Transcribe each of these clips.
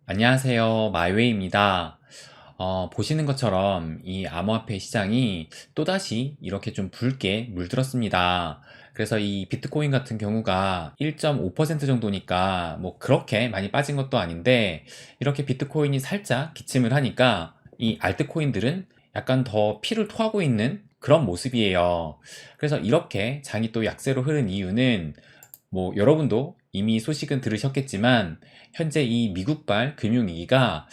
안녕하세요. 마이웨이입니다. 보시는 것처럼 이 암호화폐 시장이 또다시 이렇게 좀 붉게 물들었습니다. 그래서 이 비트코인 같은 경우가 1.5% 정도니까 뭐 그렇게 많이 빠진 것도 아닌데 이렇게 비트코인이 살짝 기침을 하니까 이 알트코인들은 약간 더 피를 토하고 있는 그런 모습이에요. 그래서 이렇게 장이 또 약세로 흐른 이유는 뭐 여러분도 이미 소식은 들으셨겠지만 현재 이 미국발 금융위기가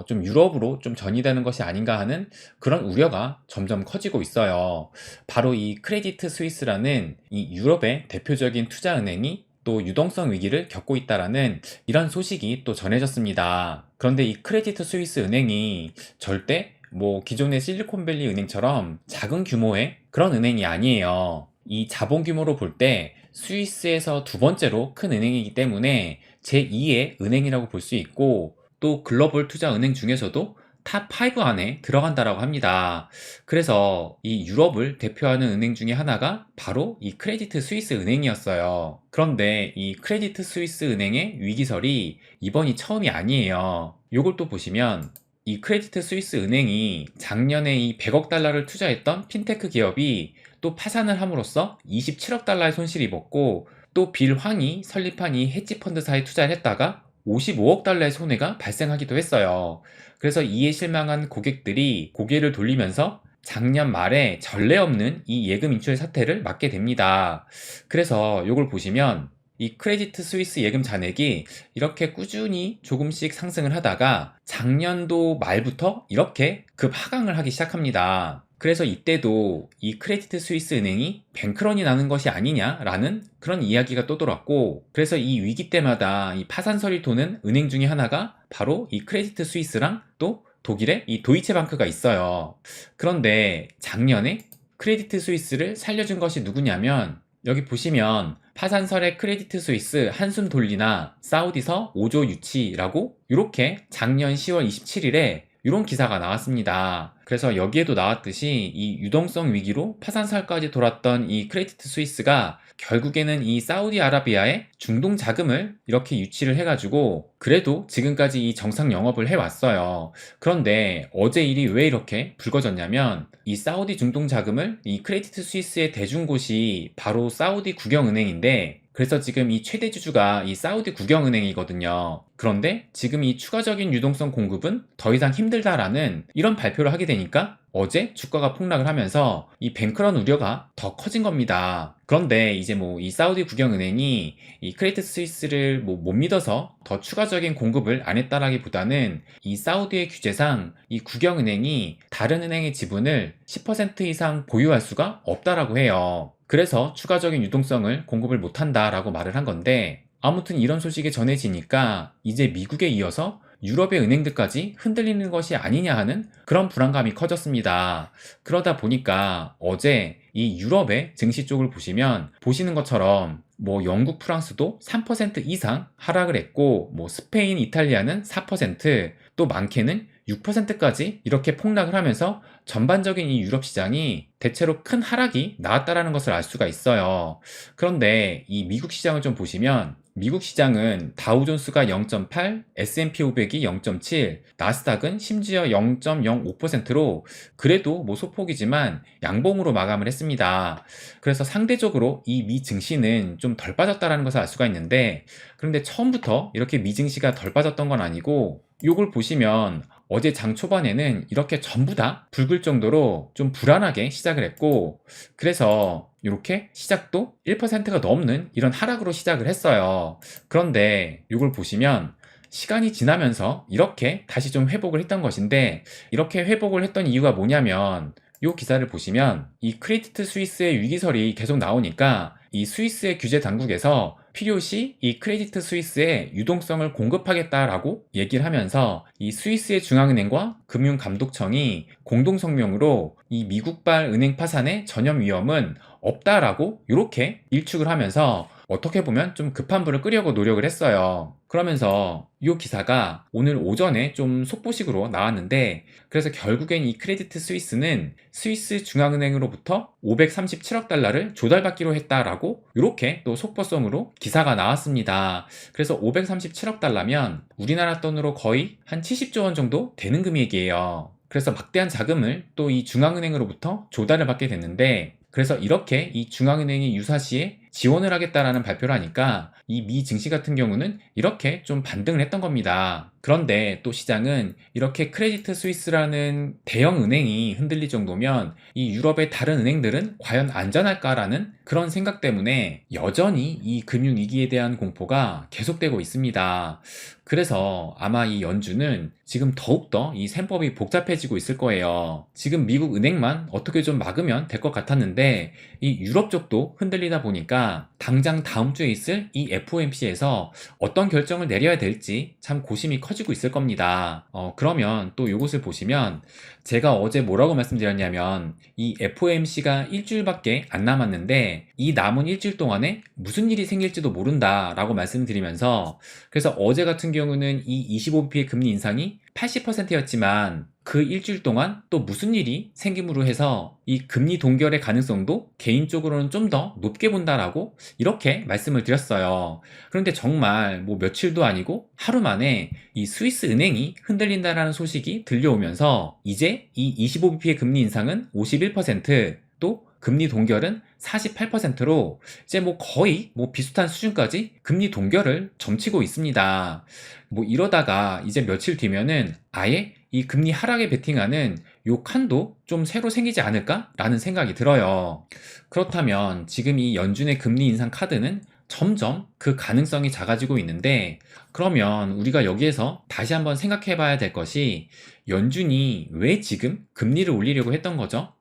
좀 유럽으로 좀 전이되는 것이 아닌가 하는 그런 우려가 점점 커지고 있어요. 바로 이 크레디트 스위스라는 이 유럽의 대표적인 투자은행이 또 유동성 위기를 겪고 있다라는 이런 소식이 또 전해졌습니다. 그런데 이 크레디트 스위스 은행이 절대 뭐 기존의 실리콘밸리 은행처럼 작은 규모의 그런 은행이 아니에요. 이 자본 규모로 볼 때 스위스에서 두 번째로 큰 은행이기 때문에 제2의 은행이라고 볼 수 있고 또 글로벌 투자 은행 중에서도 탑5 안에 들어간다라고 합니다. 그래서 이 유럽을 대표하는 은행 중에 하나가 바로 이 크레디트 스위스 은행이었어요. 그런데 이 크레디트 스위스 은행의 위기설이 이번이 처음이 아니에요. 요걸 또 보시면 이 크레디트 스위스 은행이 작년에 이 100억 달러를 투자했던 핀테크 기업이 또 파산을 함으로써 27억 달러의 손실을 입었고 또 빌 황이 설립한 이 헤지펀드사에 투자를 했다가 55억 달러의 손해가 발생하기도 했어요. 그래서 이에 실망한 고객들이 고개를 돌리면서 작년 말에 전례 없는 이 예금 인출 사태를 맞게 됩니다. 그래서 이걸 보시면 이 크레디트 스위스 예금 잔액이 이렇게 꾸준히 조금씩 상승을 하다가 작년도 말부터 이렇게 급 하강을 하기 시작합니다. 그래서 이때도 이 크레디트 스위스 은행이 뱅크런이 나는 것이 아니냐라는 그런 이야기가 또 돌았고, 그래서 이 위기 때마다 이 파산설이 도는 은행 중에 하나가 바로 이 크레디트 스위스랑 또 독일의 이 도이체방크가 있어요. 그런데 작년에 크레디트 스위스를 살려준 것이 누구냐면, 여기 보시면 파산설의 크레디트 스위스 한숨 돌리나 사우디서 5조 유치라고 이렇게 작년 10월 27일에 이런 기사가 나왔습니다. 그래서 여기에도 나왔듯이 이 유동성 위기로 파산설까지 돌았던 이 크레디트 스위스가 결국에는 이 사우디아라비아의 중동 자금을 이렇게 유치를 해가지고 그래도 지금까지 이 정상 영업을 해왔어요. 그런데 어제 일이 왜 이렇게 불거졌냐면 이 사우디 중동 자금을 이 크레디트 스위스의 대중곳이 바로 사우디 국영은행인데, 그래서 지금 이 최대 주주가 이 사우디 국영은행이거든요. 그런데 지금 이 추가적인 유동성 공급은 더 이상 힘들다라는 이런 발표를 하게 되니까 어제 주가가 폭락을 하면서 이 뱅크런 우려가 더 커진 겁니다. 그런데 이제 뭐 이 사우디 국영은행이 이 크레디트 스위스를 뭐 못 믿어서 더 추가적인 공급을 안 했다라기보다는 이 사우디의 규제상 이 국영은행이 다른 은행의 지분을 10% 이상 보유할 수가 없다라고 해요. 그래서 추가적인 유동성을 공급을 못한다라고 말을 한 건데, 아무튼 이런 소식이 전해지니까 이제 미국에 이어서 유럽의 은행들까지 흔들리는 것이 아니냐 하는 그런 불안감이 커졌습니다. 그러다 보니까 어제 이 유럽의 증시 쪽을 보시면 보시는 것처럼 뭐 영국, 프랑스도 3% 이상 하락을 했고, 뭐 스페인, 이탈리아는 4%, 또 많게는 6%까지 이렇게 폭락을 하면서 전반적인 이 유럽 시장이 대체로 큰 하락이 나왔다라는 것을 알 수가 있어요. 그런데 이 미국 시장을 좀 보시면 미국 시장은 다우존스가 0.8, S&P 500이 0.7, 나스닥은 심지어 0.05%로 그래도 뭐 소폭이지만 양봉으로 마감을 했습니다. 그래서 상대적으로 이 미 증시는 좀 덜 빠졌다라는 것을 알 수가 있는데, 그런데 처음부터 이렇게 미 증시가 덜 빠졌던 건 아니고, 요걸 보시면 어제 장 초반에는 이렇게 전부 다 붉을 정도로 좀 불안하게 시작을 했고, 그래서 이렇게 시작도 1%가 넘는 이런 하락으로 시작을 했어요. 그런데 이걸 보시면 시간이 지나면서 이렇게 다시 좀 회복을 했던 것인데, 이렇게 회복을 했던 이유가 뭐냐면 이 기사를 보시면 이 크레디트 스위스의 위기설이 계속 나오니까 이 스위스의 규제 당국에서 필요시 이 크레디트 스위스에 유동성을 공급하겠다라고 얘기를 하면서 이 스위스의 중앙은행과 금융감독청이 공동성명으로 이 미국발 은행 파산의 전염 위험은 없다라고 이렇게 일축을 하면서 어떻게 보면 좀 급한 불을 끄려고 노력을 했어요. 그러면서 이 기사가 오늘 오전에 좀 속보식으로 나왔는데, 그래서 결국엔 이 크레디트 스위스는 스위스 중앙은행으로부터 537억 달러를 조달받기로 했다라고 이렇게 또 속보성으로 기사가 나왔습니다. 그래서 537억 달러면 우리나라 돈으로 거의 한 70조 원 정도 되는 금액이에요. 그래서 막대한 자금을 또 이 중앙은행으로부터 조달을 받게 됐는데, 그래서 이렇게 이 중앙은행이 유사시에 지원을 하겠다라는 발표를 하니까 이 미 증시 같은 경우는 이렇게 좀 반등을 했던 겁니다. 그런데 또 시장은 이렇게 크레디트 스위스라는 대형 은행이 흔들릴 정도면 이 유럽의 다른 은행들은 과연 안전할까라는 그런 생각 때문에 여전히 이 금융위기에 대한 공포가 계속되고 있습니다. 그래서 아마 이 연준은 지금 더욱더 이 셈법이 복잡해지고 있을 거예요. 지금 미국 은행만 어떻게 좀 막으면 될 것 같았는데 이 유럽 쪽도 흔들리다 보니까 당장 다음 주에 있을 이 FOMC에서 어떤 결정을 내려야 될지 참 고심이 커지고 있을 겁니다. 그러면 또 이것을 보시면 제가 어제 뭐라고 말씀드렸냐면 이 FOMC가 일주일밖에 안 남았는데 이 남은 일주일 동안에 무슨 일이 생길지도 모른다 라고 말씀드리면서, 그래서 어제 같은 경우는 이 25bp의 금리 인상이 80%였지만 그 일주일 동안 또 무슨 일이 생김으로 해서 이 금리 동결의 가능성도 개인적으로는 좀 더 높게 본다라고 이렇게 말씀을 드렸어요. 그런데 정말 뭐 며칠도 아니고 하루 만에 이 스위스 은행이 흔들린다라는 소식이 들려오면서 이제 이 25bp의 금리 인상은 51%, 또 금리 동결은 48%로 이제 뭐 거의 뭐 비슷한 수준까지 금리 동결을 점치고 있습니다. 뭐 이러다가 이제 며칠 뒤면은 아예 이 금리 하락에 베팅하는 요 칸도 좀 새로 생기지 않을까? 라는 생각이 들어요. 그렇다면 지금 이 연준의 금리 인상 카드는 점점 그 가능성이 작아지고 있는데, 그러면 우리가 여기에서 다시 한번 생각해 봐야 될 것이 연준이 왜 지금 금리를 올리려고 했던 거죠?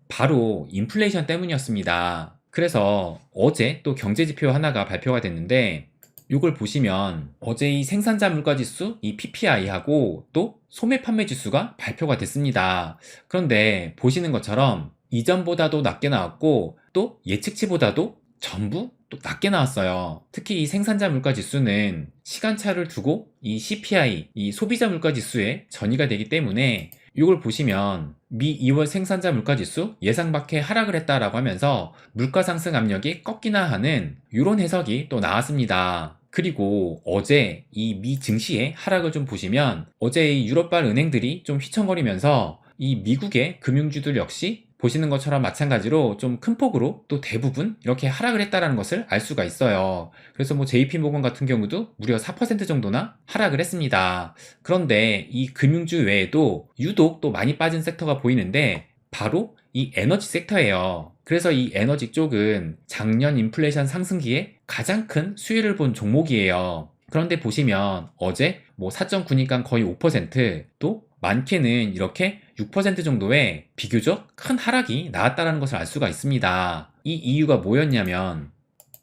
바로 인플레이션 때문이었습니다. 그래서 어제 또 경제지표 하나가 발표가 됐는데, 이걸 보시면 어제 이 생산자 물가지수, 이 PPI하고 또 소매 판매 지수가 발표가 됐습니다. 그런데 보시는 것처럼 이전보다도 낮게 나왔고 또 예측치보다도 전부 또 낮게 나왔어요. 특히 이 생산자 물가지수는 시간차를 두고 이 CPI, 이 소비자 물가지수에 전이가 되기 때문에 이걸 보시면 미 2월 생산자 물가지수 예상 밖의 하락을 했다라고 하면서 물가 상승 압력이 꺾이나 하는 이런 해석이 또 나왔습니다. 그리고 어제 이 미 증시의 하락을 좀 보시면 어제 이 유럽발 은행들이 좀 휘청거리면서 이 미국의 금융주들 역시 보시는 것처럼 마찬가지로 좀 큰 폭으로 또 대부분 이렇게 하락을 했다라는 것을 알 수가 있어요. 그래서 뭐 JP모건 같은 경우도 무려 4% 정도나 하락을 했습니다. 그런데 이 금융주 외에도 유독 또 많이 빠진 섹터가 보이는데 바로 이 에너지 섹터예요. 그래서 이 에너지 쪽은 작년 인플레이션 상승기에 가장 큰 수혜를 본 종목이에요. 그런데 보시면 어제 뭐 4.9니까 거의 5%, 또 많게는 이렇게 6% 정도의 비교적 큰 하락이 나왔다는 것을 알 수가 있습니다. 이 이유가 뭐였냐면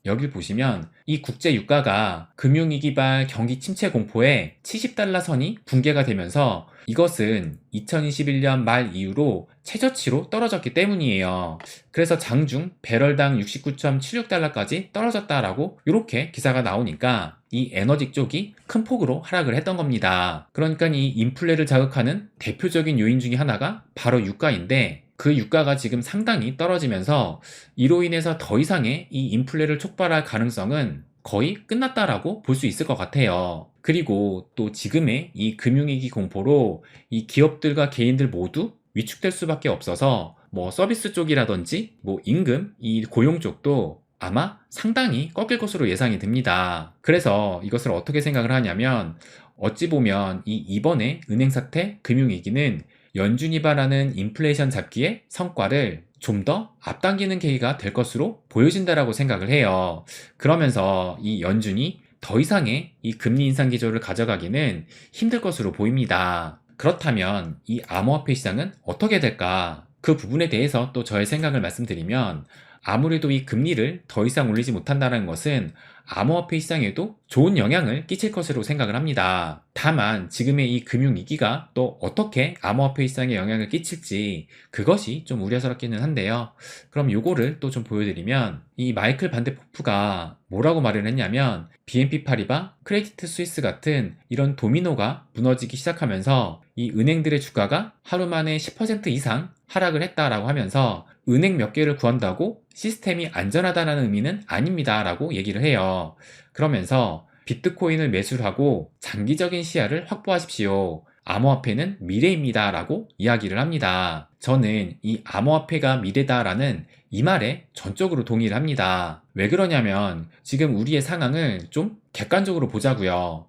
여길 보시면 이 국제 유가가 금융위기발 경기 침체 공포에 70달러 선이 붕괴가 되면서 이것은 2021년 말 이후로 최저치로 떨어졌기 때문이에요. 그래서 장중 배럴당 69.76달러까지 떨어졌다라고 이렇게 기사가 나오니까 이 에너지 쪽이 큰 폭으로 하락을 했던 겁니다. 그러니까 이 인플레를 자극하는 대표적인 요인 중에 하나가 바로 유가인데, 그 유가가 지금 상당히 떨어지면서 이로 인해서 더 이상의 이 인플레를 촉발할 가능성은 거의 끝났다라고 볼 수 있을 것 같아요. 그리고 또 지금의 이 금융위기 공포로 이 기업들과 개인들 모두 위축될 수밖에 없어서 뭐 서비스 쪽이라든지 뭐 임금, 이 고용 쪽도 아마 상당히 꺾일 것으로 예상이 됩니다. 그래서 이것을 어떻게 생각을 하냐면 어찌 보면 이 이번에 은행 사태 금융위기는 연준이 바라는 인플레이션 잡기의 성과를 좀 더 앞당기는 계기가 될 것으로 보여진다라고 생각을 해요. 그러면서 이 연준이 더 이상의 이 금리 인상 기조를 가져가기는 힘들 것으로 보입니다. 그렇다면 이 암호화폐 시장은 어떻게 될까? 그 부분에 대해서 또 저의 생각을 말씀드리면, 아무래도 이 금리를 더 이상 올리지 못한다는 것은 암호화폐 시장에도 좋은 영향을 끼칠 것으로 생각을 합니다. 다만 지금의 이 금융위기가 또 어떻게 암호화폐 시장에 영향을 끼칠지 그것이 좀 우려스럽기는 한데요. 그럼 요거를 또 좀 보여드리면 이 마이클 반데포프가 뭐라고 말을 했냐면 BNP 파리바, 크레디트 스위스 같은 이런 도미노가 무너지기 시작하면서 이 은행들의 주가가 하루 만에 10% 이상 하락을 했다라고 하면서 은행 몇 개를 구한다고 시스템이 안전하다는 의미는 아닙니다 라고 얘기를 해요. 그러면서 비트코인을 매수하고 장기적인 시야를 확보하십시오. 암호화폐는 미래입니다 라고 이야기를 합니다. 저는 이 암호화폐가 미래다라는 이 말에 전적으로 동의를 합니다. 왜 그러냐면 지금 우리의 상황을 좀 객관적으로 보자고요.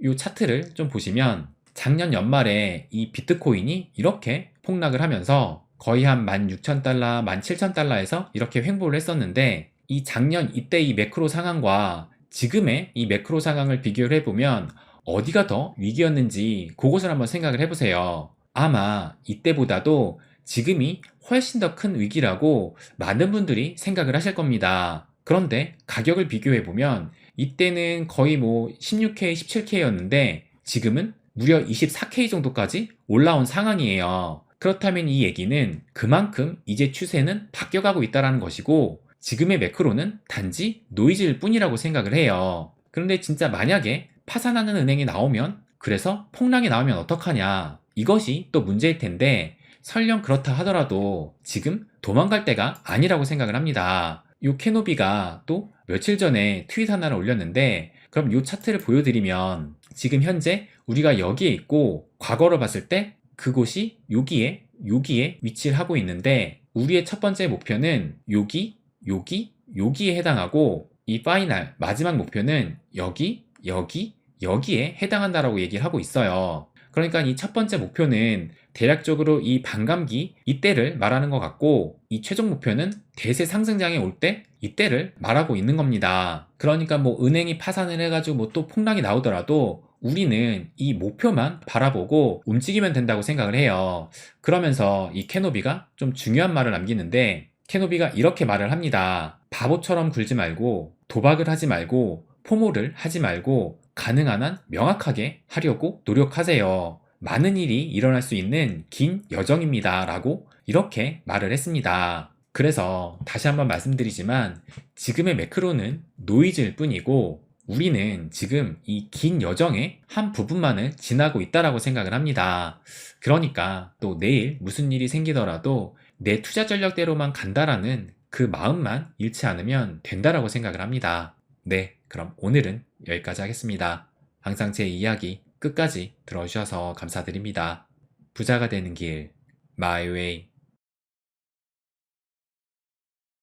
이 차트를 좀 보시면 작년 연말에 이 비트코인이 이렇게 폭락을 하면서 거의 한 16,000달러, 17,000달러에서 이렇게 횡보를 했었는데 이 작년 이때 이 매크로 상황과 지금의 이 매크로 상황을 비교를 해보면 어디가 더 위기였는지 그것을 한번 생각을 해보세요. 아마 이때보다도 지금이 훨씬 더 큰 위기라고 많은 분들이 생각을 하실 겁니다. 그런데 가격을 비교해보면 이때는 거의 뭐 16K, 17K였는데 지금은 무려 24K 정도까지 올라온 상황이에요. 그렇다면 이 얘기는 그만큼 이제 추세는 바뀌어가고 있다는 것이고 지금의 매크로는 단지 노이즈일 뿐이라고 생각을 해요. 그런데 진짜 만약에 파산하는 은행이 나오면 그래서 폭락이 나오면 어떡하냐 이것이 또 문제일 텐데 설령 그렇다 하더라도 지금 도망갈 때가 아니라고 생각을 합니다. 요 캐노비가 또 며칠 전에 트윗 하나를 올렸는데 그럼 요 차트를 보여드리면 지금 현재 우리가 여기에 있고 과거로 봤을 때 그곳이 여기에 위치를 하고 있는데 우리의 첫 번째 목표는 여기에 해당하고 이 파이널 마지막 목표는 여기에 해당한다라고 얘기를 하고 있어요. 그러니까 이 첫 번째 목표는 대략적으로 이 반감기 이때를 말하는 것 같고 이 최종 목표는 대세 상승장에 올 때 이때를 말하고 있는 겁니다. 그러니까 뭐 은행이 파산을 해가지고 뭐 또 폭락이 나오더라도 우리는 이 목표만 바라보고 움직이면 된다고 생각을 해요. 그러면서 이 캐노비가 좀 중요한 말을 남기는데 캐노비가 이렇게 말을 합니다. 바보처럼 굴지 말고 도박을 하지 말고 포모를 하지 말고 가능한 한 명확하게 하려고 노력하세요. 많은 일이 일어날 수 있는 긴 여정입니다. 라고 이렇게 말을 했습니다. 그래서 다시 한번 말씀드리지만 지금의 매크로는 노이즈일 뿐이고 우리는 지금 이 긴 여정의 한 부분만을 지나고 있다라고 생각을 합니다. 그러니까 또 내일 무슨 일이 생기더라도 내 투자 전략대로만 간다라는 그 마음만 잃지 않으면 된다라고 생각을 합니다. 네, 그럼 오늘은 여기까지 하겠습니다. 항상 제 이야기 끝까지 들어주셔서 감사드립니다. 부자가 되는 길, My Way.